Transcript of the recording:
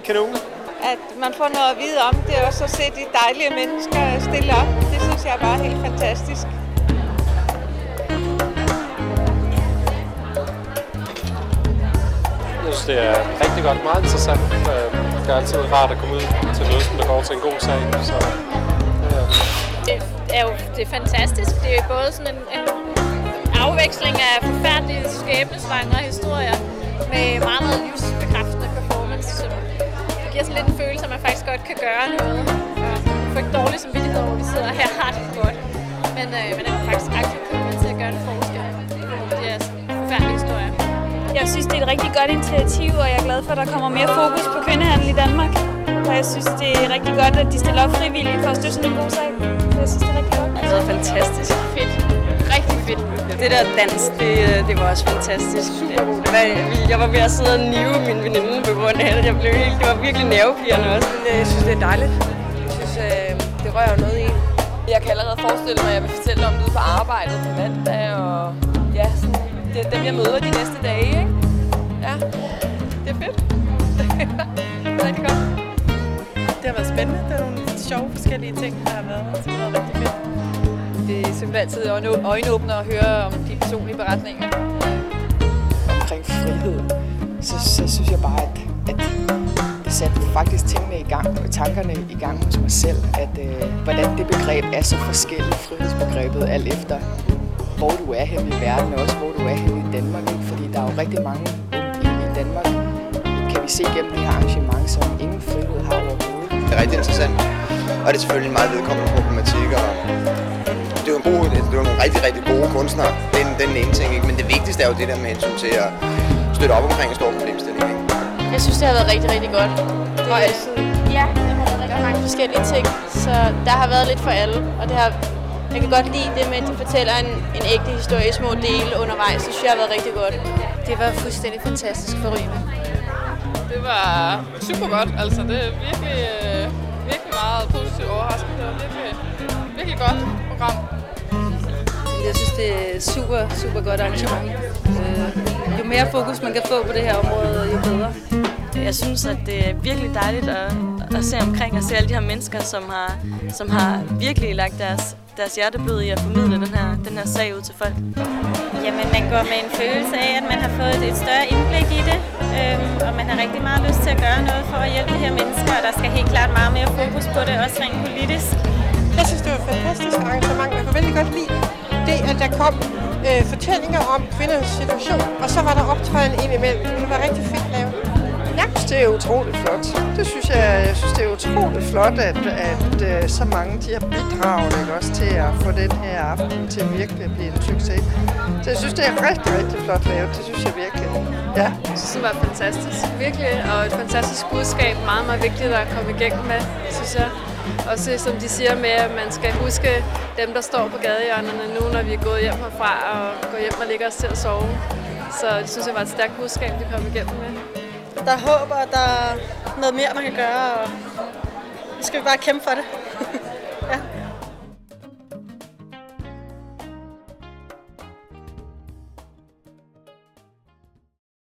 kanon. At man får noget at vide om det, og så se de dejlige mennesker stille op. Det synes jeg bare er helt fantastisk. Jeg synes, det er rigtig godt, meget interessant. Det er altid rart at komme ud til noget, som der går til en god sag. Så, ja. Det er fantastisk. Det er både sådan en afveksling af forfærdelige skæbnesvangre historier med meget, meget livsbekræftende performance, som det giver sådan lidt en følelse, at man faktisk godt kan gøre noget. Og får ikke dårlig samvittighed over, at vi sidder her og har det godt. Men at man faktisk aktivt kommer til at gøre en forskel. Det er forfærdelige historier. Jeg synes, det er et rigtig godt initiativ, og jeg er glad for, at der kommer mere fokus på kvindehandel i Danmark. Og jeg synes, det er rigtig godt, at de stiller op frivilligt for at støtte sådan en god sag. Jeg synes, det er rigtig godt. Det er fantastisk. Fedt. Rigtig fedt. Det der dans, det var også fantastisk. Jeg var ved at sidde og nive min veninde på grund af det. Det var virkelig nervepirrende også. Jeg synes, det er dejligt. Jeg synes, det rører noget i. Jeg kan allerede forestille mig, at jeg vil fortælle om det ude på arbejdet på mandag. Og ja, det er dem, jeg møder de næste dage, ikke? Ja, det er fedt. Det er rigtig godt. Det har været spændende. Der er nogle sjove forskellige ting, der har været. Så det har været rigtig fedt. Det er simpelthen altid øjenåbner at høre om de personlige beretninger. Omkring frihed, så synes jeg bare, at det satte faktisk tingene i gang, og tankerne i gang hos mig selv, at hvordan det begreb er så forskelligt, frihedsbegrebet, alt efter hvor du er henne i verden, og også hvor du er henne i Danmark. Ikke? Fordi der er jo rigtig mange i Danmark, kan vi se gennem det her arrangement, som ingen frihed har overhovedet. Det er rigtig interessant, og det er selvfølgelig en meget vedkommende problematik, og det er jo nogle rigtig, rigtig gode kunstnere, den ene ting, ikke? Men det vigtigste er jo det der med hensyn til at støtte op omkring en stor problemstilling. Ikke? Jeg synes, det har været rigtig, rigtig godt. Og altid. Ja, der har været rigtig mange forskellige ting, så der har været lidt for alle, og det har. Jeg kan godt lide det med, at de fortæller en ægte historie i små dele undervejs. Det synes jeg har været rigtig godt. Det var fuldstændig fantastisk forrygende. Det var super godt. Altså, det er virkelig meget positivt overraskende. Det var virkelig godt program. Jeg synes, det er super godt arrangement. Jo mere fokus man kan få på det her område, jo bedre. Jeg synes, at det er virkelig dejligt at se omkring og se alle de her mennesker, som har virkelig lagt deres hjerteblod i at formidle den her sag ud til folk. Jamen, man går med en følelse af, at man har fået et større indblik i det, og man har rigtig meget lyst til at gøre noget for at hjælpe de her mennesker, og der skal helt klart meget mere fokus på det, også rent politisk. Jeg synes, det var et fantastisk arrangement. Jeg kunne vældig godt lide det, at der kom fortællinger om kvindernes situation, og så var der optræden indimellem. Det var rigtig fedt lavet. Jeg synes, det er utroligt flot. Jeg synes, det er utroligt flot, at så mange de har bidraget, ikke, også til at få den her aften til virkelig at blive en succes. Så jeg synes, det er rigtig, rigtig flot lavet. Det synes jeg virkelig. Ja. Jeg synes, det var fantastisk. Virkelig, og et fantastisk budskab. Meget, meget vigtigt at komme igennem med, synes jeg. Også som de siger med, at man skal huske dem, der står på gadehjørnerne nu, når vi er gået hjem herfra og går hjem og ligger os til at sove. Så det synes jeg var et stærkt budskab, de kom igennem med. Der er håb, og der er noget mere, man kan gøre, og vi skal bare kæmpe for det.